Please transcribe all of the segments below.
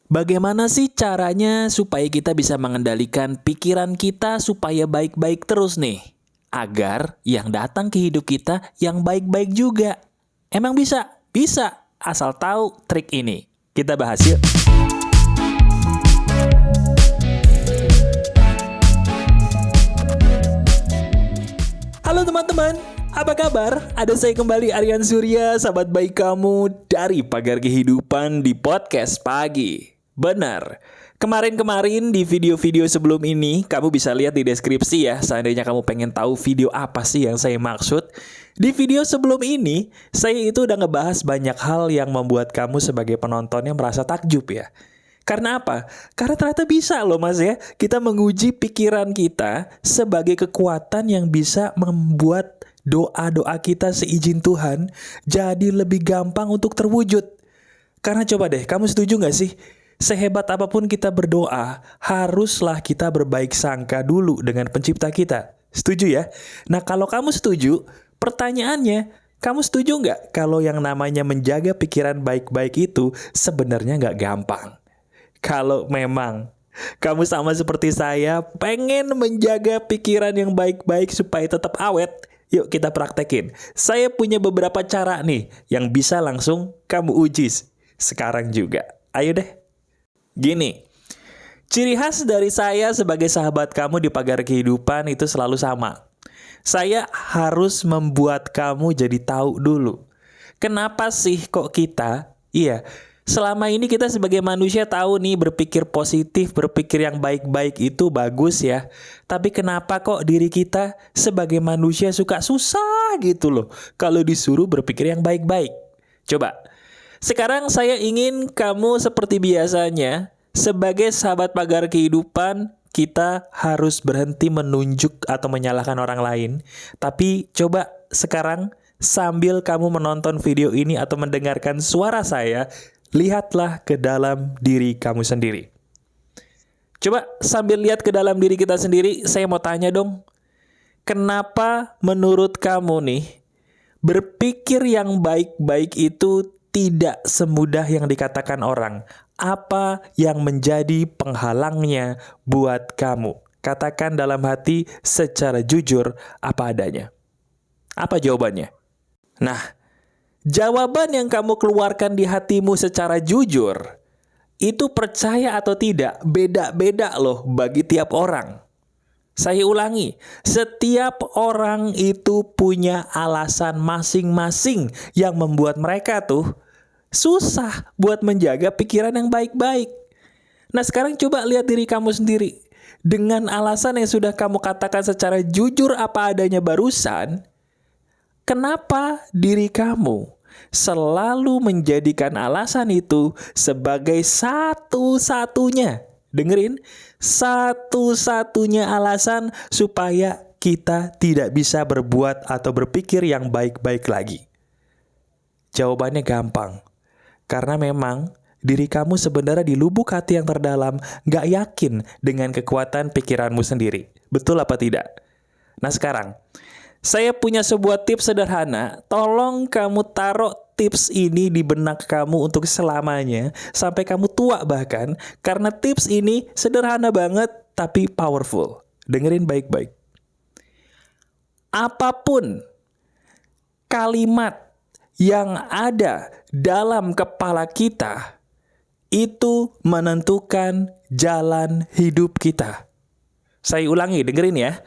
Bagaimana sih caranya supaya kita bisa mengendalikan pikiran kita supaya baik-baik terus nih? Agar yang datang ke hidup kita yang baik-baik juga. Emang bisa? Bisa, asal tahu trik ini. Kita bahas yuk. Halo teman-teman, apa kabar? Ada saya kembali Aryan Surya, sahabat baik kamu dari Pagar Kehidupan di Podcast Pagi. Benar, kemarin-kemarin di video-video sebelum ini kamu bisa lihat di deskripsi ya. Seandainya kamu pengen tahu video apa sih yang saya maksud. Di video sebelum ini, saya itu udah ngebahas banyak hal yang membuat kamu sebagai penontonnya merasa takjub ya. Karena apa? Karena ternyata bisa loh mas ya. Kita menguji pikiran kita sebagai kekuatan yang bisa membuat doa-doa kita seizin Tuhan jadi lebih gampang untuk terwujud. Karena coba deh, kamu setuju gak sih? Sehebat apapun kita berdoa, haruslah kita berbaik sangka dulu dengan pencipta kita. Setuju ya? Nah kalau kamu setuju, pertanyaannya, kamu setuju nggak kalau yang namanya menjaga pikiran baik-baik itu sebenarnya nggak gampang? Kalau memang kamu sama seperti saya, pengen menjaga pikiran yang baik-baik supaya tetap awet, yuk kita praktekin. Saya punya beberapa cara nih yang bisa langsung kamu uji sekarang juga. Ayo deh. Gini, ciri khas dari saya sebagai sahabat kamu di Pagar Kehidupan itu selalu sama. Saya harus membuat kamu jadi tahu dulu. Kenapa sih kok kita, selama ini kita sebagai manusia tahu nih berpikir positif, berpikir yang baik-baik itu bagus ya. Tapi kenapa kok diri kita sebagai manusia suka susah gitu loh kalau disuruh berpikir yang baik-baik? Coba, sekarang saya ingin kamu seperti biasanya, sebagai sahabat Pagar Kehidupan, kita harus berhenti menunjuk atau menyalahkan orang lain. Tapi coba sekarang sambil kamu menonton video ini atau mendengarkan suara saya, lihatlah ke dalam diri kamu sendiri. Coba sambil lihat ke dalam diri kita sendiri, saya mau tanya dong. Kenapa menurut kamu nih, berpikir yang baik-baik itu tidak semudah yang dikatakan orang? Apa yang menjadi penghalangnya buat kamu? Katakan dalam hati secara jujur apa adanya. Apa jawabannya? Nah, jawaban yang kamu keluarkan di hatimu secara jujur, itu percaya atau tidak, beda-beda loh bagi tiap orang. Saya ulangi, setiap orang itu punya alasan masing-masing yang membuat mereka tuh susah buat menjaga pikiran yang baik-baik. Nah sekarang coba lihat diri kamu sendiri. Dengan alasan yang sudah kamu katakan secara jujur apa adanya barusan, kenapa diri kamu selalu menjadikan alasan itu sebagai satu-satunya, dengerin, satu-satunya alasan supaya kita tidak bisa berbuat atau berpikir yang baik-baik lagi? Jawabannya gampang. Karena memang diri kamu sebenarnya di lubuk hati yang terdalam gak yakin dengan kekuatan pikiranmu sendiri. Betul apa tidak? Nah sekarang, saya punya sebuah tips sederhana. Tolong kamu taruh tips ini di benak kamu untuk selamanya, sampai kamu tua bahkan. Karena tips ini sederhana banget, tapi powerful. Dengerin baik-baik. Apapun kalimat yang ada dalam kepala kita, itu menentukan jalan hidup kita. Saya ulangi, dengerin ya.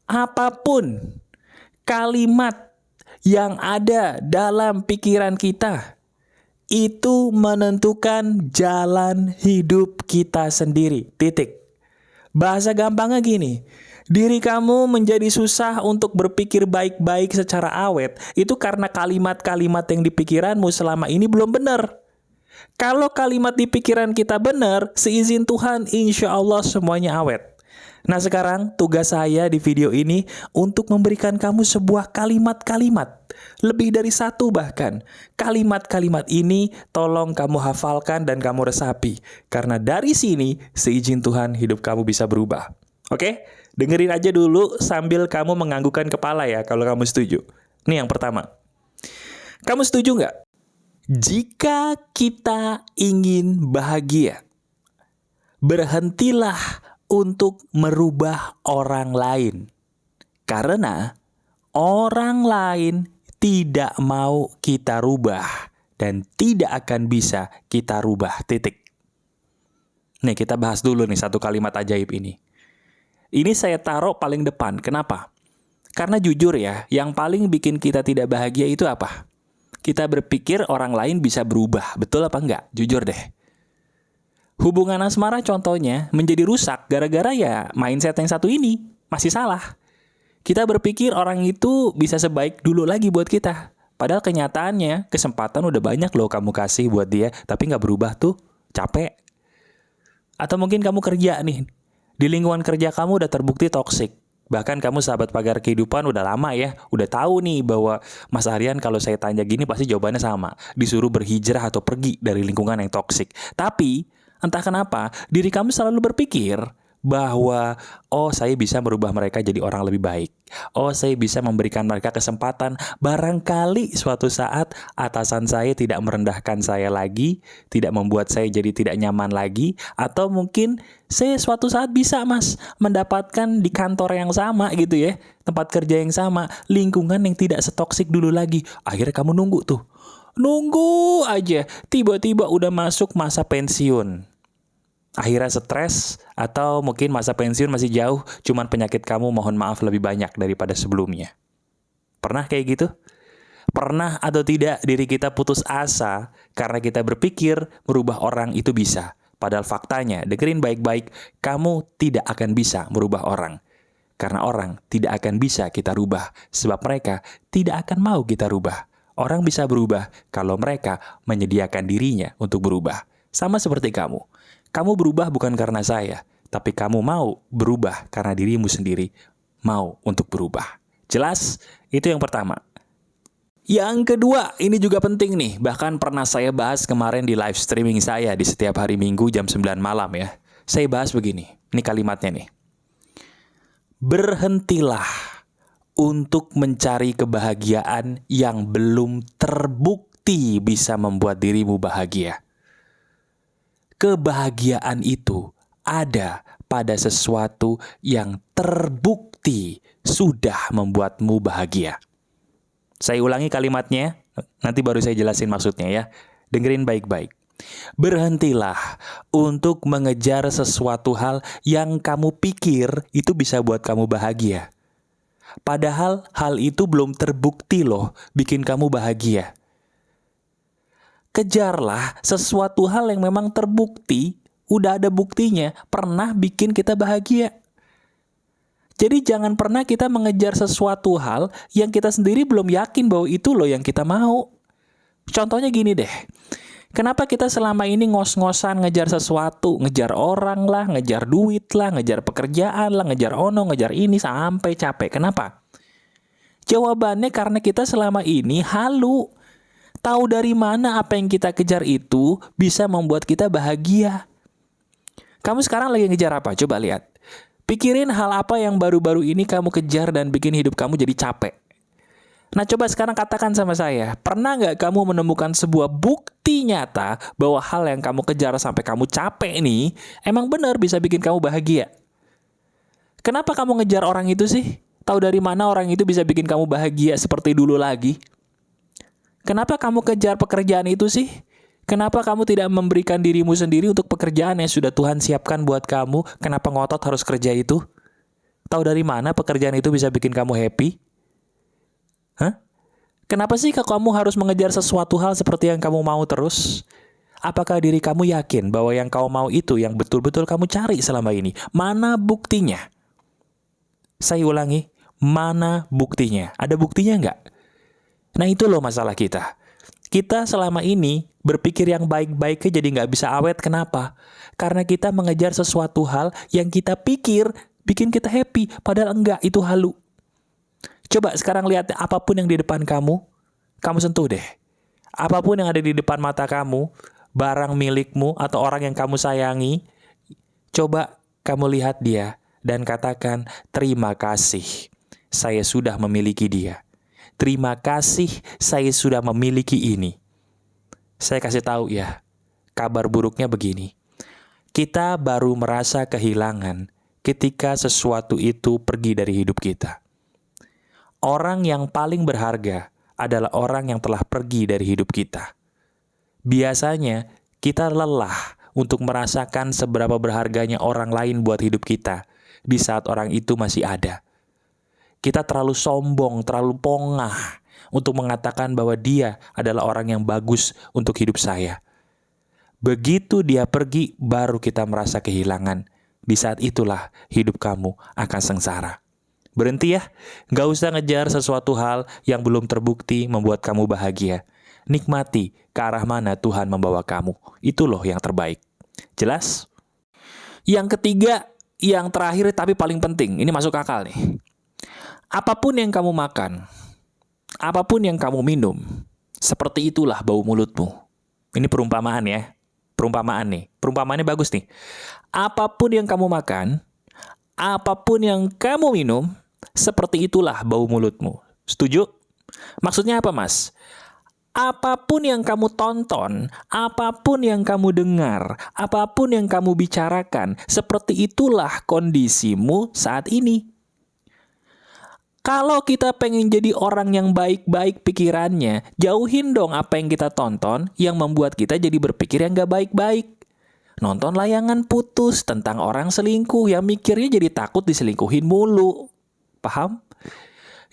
Apapun kalimat yang ada dalam pikiran kita, itu menentukan jalan hidup kita sendiri. Titik. Bahasa gampangnya gini, diri kamu menjadi susah untuk berpikir baik-baik secara awet, itu karena kalimat-kalimat yang di pikiranmu selama ini belum benar. Kalau kalimat di pikiran kita benar, seizin Tuhan, insya Allah semuanya awet. Nah sekarang tugas saya di video ini untuk memberikan kamu sebuah kalimat-kalimat, lebih dari satu bahkan. Kalimat-kalimat ini tolong kamu hafalkan dan kamu resapi, karena dari sini seizin Tuhan hidup kamu bisa berubah. Oke? Dengerin aja dulu sambil kamu menganggukkan kepala ya kalau kamu setuju. Nih yang pertama. Kamu setuju nggak? Jika kita ingin bahagia, berhentilah untuk merubah orang lain. Karena orang lain tidak mau kita rubah dan tidak akan bisa kita rubah. Titik. Nih kita bahas dulu nih satu kalimat ajaib ini. Ini saya taruh paling depan. Kenapa? Karena jujur ya, yang paling bikin kita tidak bahagia itu apa? Kita berpikir orang lain bisa berubah. Betul apa enggak? Jujur deh. Hubungan asmara contohnya menjadi rusak gara-gara ya mindset yang satu ini masih salah. Kita berpikir orang itu bisa sebaik dulu lagi buat kita. Padahal kenyataannya kesempatan udah banyak loh kamu kasih buat dia, tapi nggak berubah tuh, capek. Atau mungkin kamu kerja nih, di lingkungan kerja kamu udah terbukti toksik. Bahkan kamu sahabat pagar kehidupan udah lama ya, udah tahu nih bahwa Mas Aryan kalau saya tanya gini pasti jawabannya sama. Disuruh berhijrah atau pergi dari lingkungan yang toksik. Tapi entah kenapa diri kamu selalu berpikir bahwa saya bisa merubah mereka jadi orang lebih baik. Saya bisa memberikan mereka kesempatan. Barangkali suatu saat atasan saya tidak merendahkan saya lagi, tidak membuat saya jadi tidak nyaman lagi, atau mungkin saya suatu saat bisa mendapatkan di kantor yang sama gitu ya, tempat kerja yang sama, lingkungan yang tidak setoksik dulu lagi. Akhirnya kamu nunggu tuh. Nunggu aja, tiba-tiba udah masuk masa pensiun. Akhirnya stres, atau mungkin masa pensiun masih jauh, cuman penyakit kamu mohon maaf lebih banyak daripada sebelumnya. Pernah kayak gitu? Pernah atau tidak diri kita putus asa karena kita berpikir merubah orang itu bisa. Padahal faktanya, dengerin baik-baik, kamu tidak akan bisa merubah orang. Karena orang tidak akan bisa kita rubah, sebab mereka tidak akan mau kita rubah. Orang bisa berubah kalau mereka menyediakan dirinya untuk berubah. Sama seperti kamu. Kamu berubah bukan karena saya, tapi kamu mau berubah karena dirimu sendiri mau untuk berubah. Jelas? Itu yang pertama. Yang kedua, ini juga penting nih. Bahkan pernah saya bahas kemarin di live streaming saya di setiap hari Minggu jam 9 malam ya. Saya bahas begini. Ini kalimatnya nih. Berhentilah untuk mencari kebahagiaan yang belum terbukti bisa membuat dirimu bahagia. Kebahagiaan itu ada pada sesuatu yang terbukti sudah membuatmu bahagia. Saya ulangi kalimatnya, nanti baru saya jelasin maksudnya ya. Dengerin baik-baik. Berhentilah untuk mengejar sesuatu hal yang kamu pikir itu bisa buat kamu bahagia. Padahal hal itu belum terbukti loh bikin kamu bahagia. Kejarlah sesuatu hal yang memang terbukti, udah ada buktinya, pernah bikin kita bahagia. Jadi jangan pernah kita mengejar sesuatu hal yang kita sendiri belum yakin bahwa itu loh yang kita mau. Contohnya gini deh, kenapa kita selama ini ngos-ngosan ngejar sesuatu, ngejar orang lah, ngejar duit lah, ngejar pekerjaan lah, ngejar ngejar ini sampai capek. Kenapa? Jawabannya karena kita selama ini halu. Tahu dari mana apa yang kita kejar itu bisa membuat kita bahagia. Kamu sekarang lagi ngejar apa? Coba lihat. Pikirin hal apa yang baru-baru ini kamu kejar dan bikin hidup kamu jadi capek. Nah coba sekarang katakan sama saya, pernah nggak kamu menemukan sebuah bukti nyata bahwa hal yang kamu kejar sampai kamu capek nih, emang benar bisa bikin kamu bahagia? Kenapa kamu ngejar orang itu sih? Tahu dari mana orang itu bisa bikin kamu bahagia seperti dulu lagi? Kenapa kamu kejar pekerjaan itu sih? Kenapa kamu tidak memberikan dirimu sendiri untuk pekerjaan yang sudah Tuhan siapkan buat kamu? Kenapa ngotot harus kerja itu? Tahu dari mana pekerjaan itu bisa bikin kamu happy? Hah? Kenapa sih kamu harus mengejar sesuatu hal seperti yang kamu mau terus? Apakah diri kamu yakin bahwa yang kamu mau itu yang betul-betul kamu cari selama ini? Mana buktinya? Saya ulangi, mana buktinya? Ada buktinya nggak? Nah itu loh masalah kita. Kita selama ini berpikir yang baik-baiknya jadi nggak bisa awet. Kenapa? Karena kita mengejar sesuatu hal yang kita pikir bikin kita happy. Padahal enggak, itu halu. Coba sekarang lihat apapun yang di depan kamu sentuh deh. Apapun yang ada di depan mata kamu, barang milikmu atau orang yang kamu sayangi, coba kamu lihat dia dan katakan, terima kasih, saya sudah memiliki dia. Terima kasih saya sudah memiliki ini. Saya kasih tahu ya, kabar buruknya begini. Kita baru merasa kehilangan ketika sesuatu itu pergi dari hidup kita. Orang yang paling berharga adalah orang yang telah pergi dari hidup kita. Biasanya kita lelah untuk merasakan seberapa berharganya orang lain buat hidup kita di saat orang itu masih ada. Kita terlalu sombong, terlalu pongah untuk mengatakan bahwa dia adalah orang yang bagus untuk hidup saya. Begitu dia pergi, baru kita merasa kehilangan. Di saat itulah hidup kamu akan sengsara. Berhenti ya, gak usah ngejar sesuatu hal yang belum terbukti membuat kamu bahagia. Nikmati ke arah mana Tuhan membawa kamu. Itu loh yang terbaik. Jelas? Yang ketiga, yang terakhir tapi paling penting. Ini masuk akal nih. Apapun yang kamu makan, apapun yang kamu minum, seperti itulah bau mulutmu. Ini perumpamaan ya. Perumpamaan nih. Perumpamaannya bagus nih. Apapun yang kamu makan, apapun yang kamu minum, seperti itulah bau mulutmu. Setuju? Maksudnya apa, Mas? Apapun yang kamu tonton, apapun yang kamu dengar, apapun yang kamu bicarakan, seperti itulah kondisimu saat ini. Kalau kita pengen jadi orang yang baik-baik pikirannya, jauhin dong apa yang kita tonton yang membuat kita jadi berpikir yang gak baik-baik. Nonton layangan putus tentang orang selingkuh yang mikirnya jadi takut diselingkuhin mulu. Paham?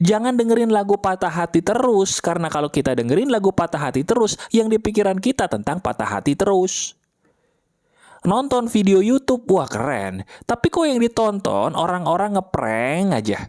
Jangan dengerin lagu patah hati terus, karena kalau kita dengerin lagu patah hati terus, yang di pikiran kita tentang patah hati terus. Nonton video YouTube, wah keren. Tapi kok yang ditonton orang-orang ngeprank aja.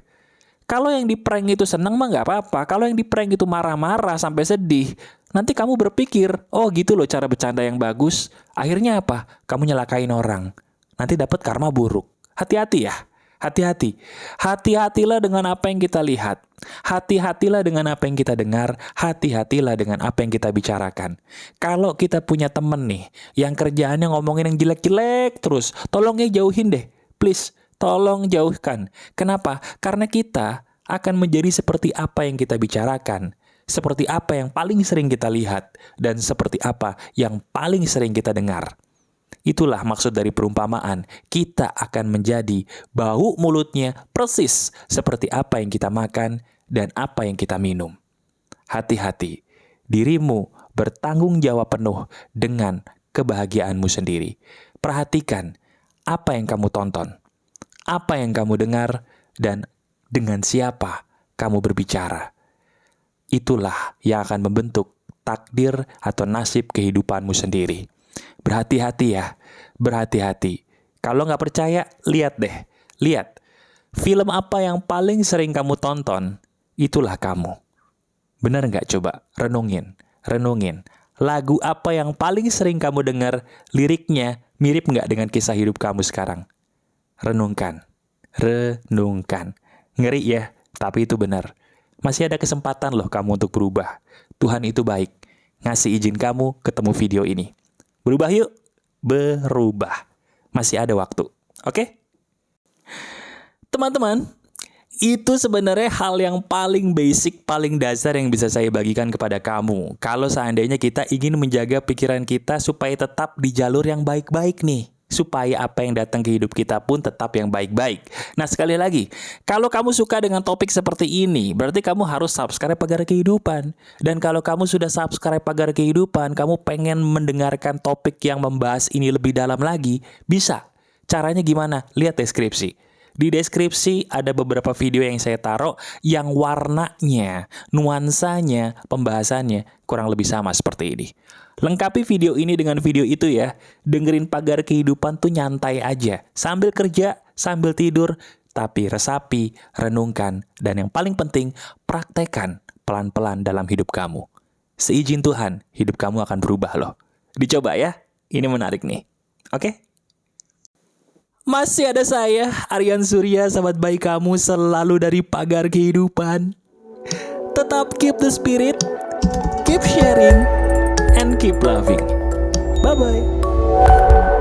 Kalau yang di prank itu seneng mah gak apa-apa. Kalau yang di prank itu marah-marah sampai sedih, nanti kamu berpikir, oh gitu loh cara bercanda yang bagus. Akhirnya apa? Kamu nyelakain orang. Nanti dapat karma buruk. Hati-hati ya. Hati-hati. Hati-hatilah dengan apa yang kita lihat. Hati-hatilah dengan apa yang kita dengar. Hati-hatilah dengan apa yang kita bicarakan. Kalau kita punya temen nih, yang kerjaannya ngomongin yang jelek-jelek terus, tolong ya jauhin deh. Please. Tolong jauhkan. Kenapa? Karena kita akan menjadi seperti apa yang kita bicarakan, seperti apa yang paling sering kita lihat, dan seperti apa yang paling sering kita dengar. Itulah maksud dari perumpamaan. Kita akan menjadi bau mulutnya persis seperti apa yang kita makan dan apa yang kita minum. Hati-hati, dirimu bertanggung jawab penuh dengan kebahagiaanmu sendiri. Perhatikan apa yang kamu tonton, apa yang kamu dengar, dan dengan siapa kamu berbicara. Itulah yang akan membentuk takdir atau nasib kehidupanmu sendiri. Berhati-hati ya, berhati-hati. Kalau nggak percaya, lihat deh. Lihat, film apa yang paling sering kamu tonton, itulah kamu. Benar nggak? Coba renungin. Lagu apa yang paling sering kamu dengar, liriknya mirip nggak dengan kisah hidup kamu sekarang? Renungkan. Ngeri ya, tapi itu benar. Masih ada kesempatan loh kamu untuk berubah. Tuhan itu baik. Ngasih izin kamu ketemu video ini. Berubah yuk. Berubah. Masih ada waktu. Oke? Teman-teman, itu sebenarnya hal yang paling basic, paling dasar yang bisa saya bagikan kepada kamu. Kalau seandainya kita ingin menjaga pikiran kita supaya tetap di jalur yang baik-baik nih. Supaya apa yang datang ke hidup kita pun tetap yang baik-baik. Nah, sekali lagi, kalau kamu suka dengan topik seperti ini, berarti kamu harus subscribe Pagar Kehidupan. Dan kalau kamu sudah subscribe Pagar Kehidupan, kamu pengen mendengarkan topik yang membahas ini lebih dalam lagi, bisa. Caranya gimana? Lihat deskripsi. Di deskripsi ada beberapa video yang saya taruh yang warnanya, nuansanya, pembahasannya kurang lebih sama seperti ini. Lengkapi video ini dengan video itu ya. Dengerin Pagar Kehidupan tuh nyantai aja. Sambil kerja, sambil tidur, tapi resapi, renungkan, dan yang paling penting, praktekkan pelan-pelan dalam hidup kamu. Seizin Tuhan, hidup kamu akan berubah loh. Dicoba ya, ini menarik nih. Oke? Masih ada saya, Aryan Surya, sahabat baik kamu selalu dari Pagar Kehidupan. Tetap keep the spirit, keep sharing, and keep loving. Bye-bye.